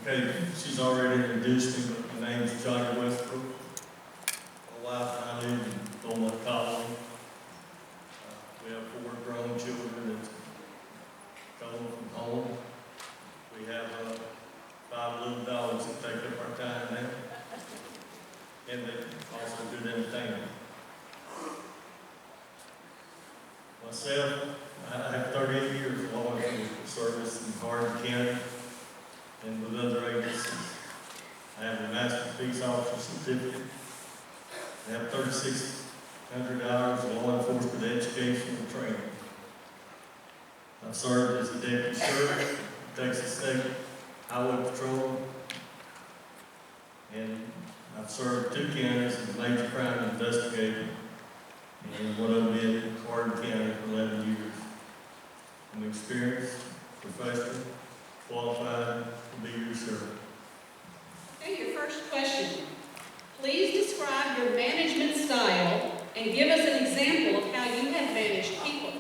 Okay, she's already introduced me, but my name is Johnny Westbrook. My wife and I live in Beaumont Colony. We have 4 grown children that come from home. We have 5 little dogs that take up our time now, and they also do entertainment. Myself, I have 38 years of law enforcement service in Hardin County and with other agencies. I have a Master Peace Officer certificate. I have 3,600 hours of law enforcement education and training. I've served as a deputy sheriff, Texas State Highway Patrol, and I've served 2 counties as a major crime investigator, and one of them in Hardin County for 11 years. I'm experienced, professional, qualified to be your sheriff. Okay, your first question. Please describe your management style and give us an example of how you have managed people.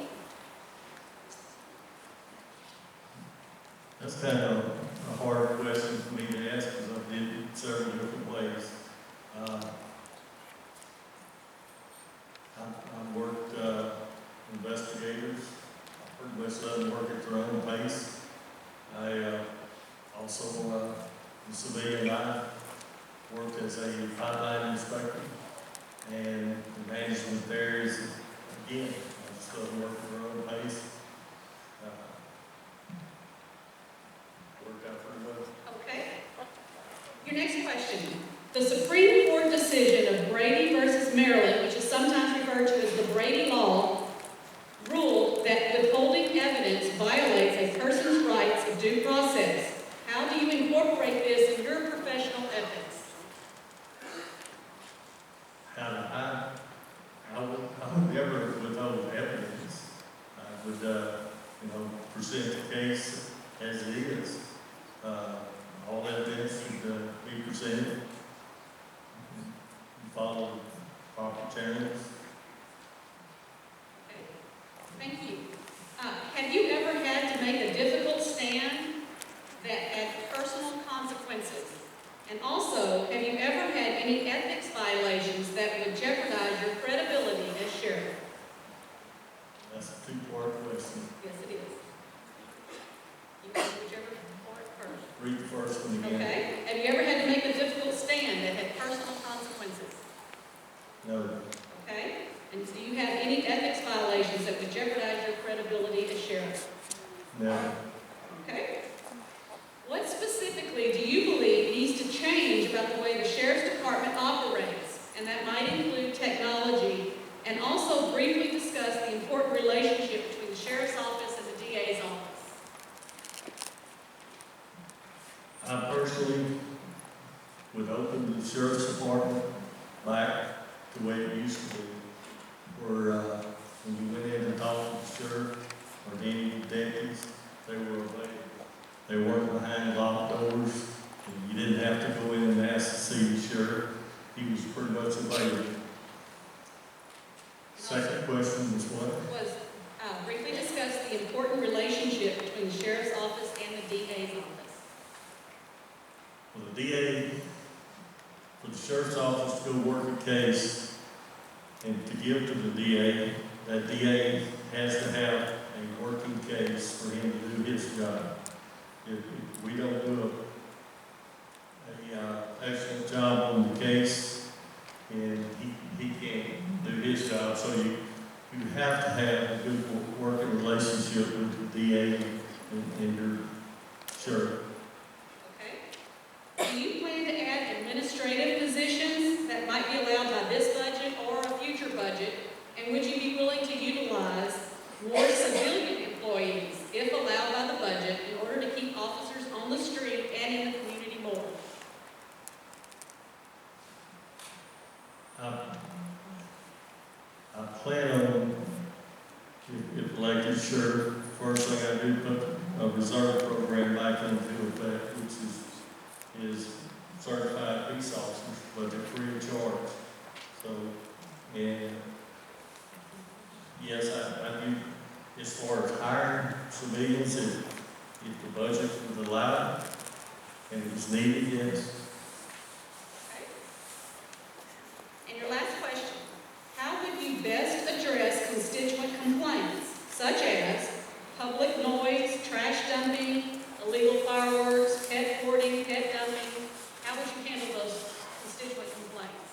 That's kind of a hard question for me to ask because I did it several different ways. I've worked investigators. I pretty much let them work at their own pace. I also, in civilian life, worked as a pipeline inspector, and the management there is, again, I just let them work at their own pace. Worked out pretty well. Okay. Your next question. The Supreme Court decision of Brady versus Maryland, which is sometimes referred to as the Brady Law, ruled that withholding evidence violates a person's rights of due process. How do you incorporate this in your professional ethics? I would never withhold evidence. I would, present the case as it is. All evidence should be presented. Follow proper channels. Okay. Thank you. Have you ever had to make a difficult stand that had personal consequences? And also, have you ever had any ethics violations that would jeopardize your credibility as sheriff? That's a 2-part question. Yes, it is. You can do whichever part first. Read the first one again. Okay. Have you ever had to make a difficult stand that had personal consequences? No. Okay. And do you have any ethics violations that would jeopardize your credibility as sheriff? No. Okay. What specifically do you believe needs to change about the way the Sheriff's Department operates? And that might include technology, and also briefly discuss the important relationship between the Sheriff's Office and the DA's office. I personally would open the Sheriff's Department back to the way it used to be, where when you went in and talked to the sheriff or any deputies, they were available. They weren't behind locked doors, and you didn't have to go in and ask to see the sheriff. He was pretty much available. Second question was what? Was briefly discuss the important relationship between the Sheriff's Office and the DA's office. For the DA, for the Sheriff's Office to go work a case and to give to the DA, that DA has to have a working case for him to do his job. If we don't do a excellent job on the case, and he can't do his job, so you have to have a good working relationship with the DA and your sheriff. Okay. Do you plan to add administrative positions that might be allowed by this budget or a future budget? And would you be willing to utilize more civilian employees, if allowed by the budget, in order to keep officers on the street and in the community more? I plan on, if elected sheriff, first thing I do, put a reserve program back into effect, which is certified peace officers, but they're free of charge. So, and yes, I do, as far as hiring civilians, if the budget would allow it, And if it's needed, yes. Okay. And your last question, how would you best address constituent complaints such as public noise, trash dumping, illegal fireworks, pet hoarding, pet dumping? How would you handle those constituent complaints?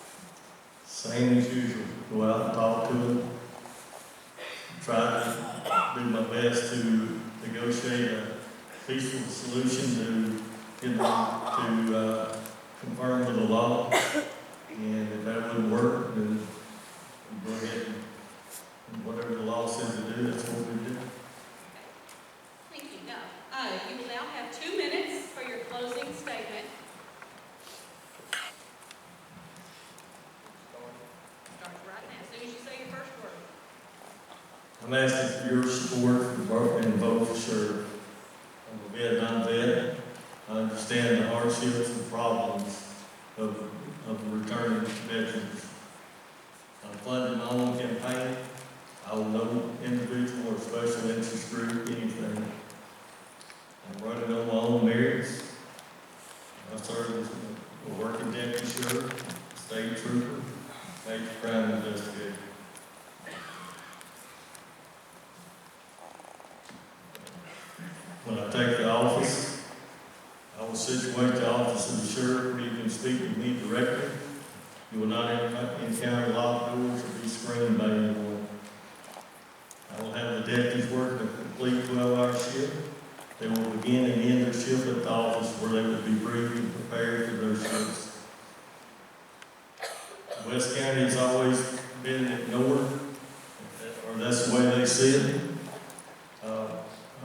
Same as usual, go out and talk to them. Try to do my best to negotiate a peaceful solution to get them to confirm with the law. And if that wouldn't work, then we go ahead and whatever the law says to do, that's what we do. Thank you. Now, you will now have 2 minutes for your closing statement. Start right now, as soon as you say your first word. I'm asking for your support and vote for sure. I'm a Vietnam vet. I understand the hardships and problems of returning veterans. I funded my own campaign. I will no individual or special interest group anything. I'm running on my own merits. I serve as a working deputy sheriff, state trooper, major crime investigator. When I take the office, I will situate the office of the sheriff where you can speak with me directly. You will not encounter locked doors or be screened by anyone. I will have the deputies work a complete 12-hour shift. They will begin and end their shift at the office where they will be briefed and prepared for their shifts. West County has always been ignored, or that's the way they see it.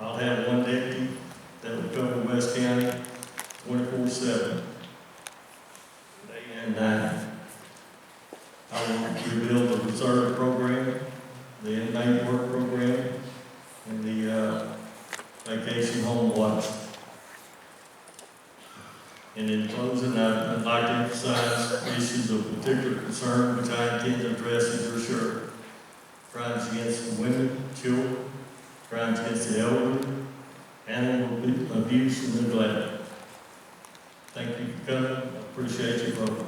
I'll have one deputy that will cover West County 24/7, day and night. I will rebuild the reserve program, the inmate work program, and the vacation home watch. And in closing, I'd like to emphasize issues of particular concern which I intend to address as your sheriff. Crimes against women, children, crimes against the elderly, animal abuse and neglect. Thank you for coming. I appreciate your vote.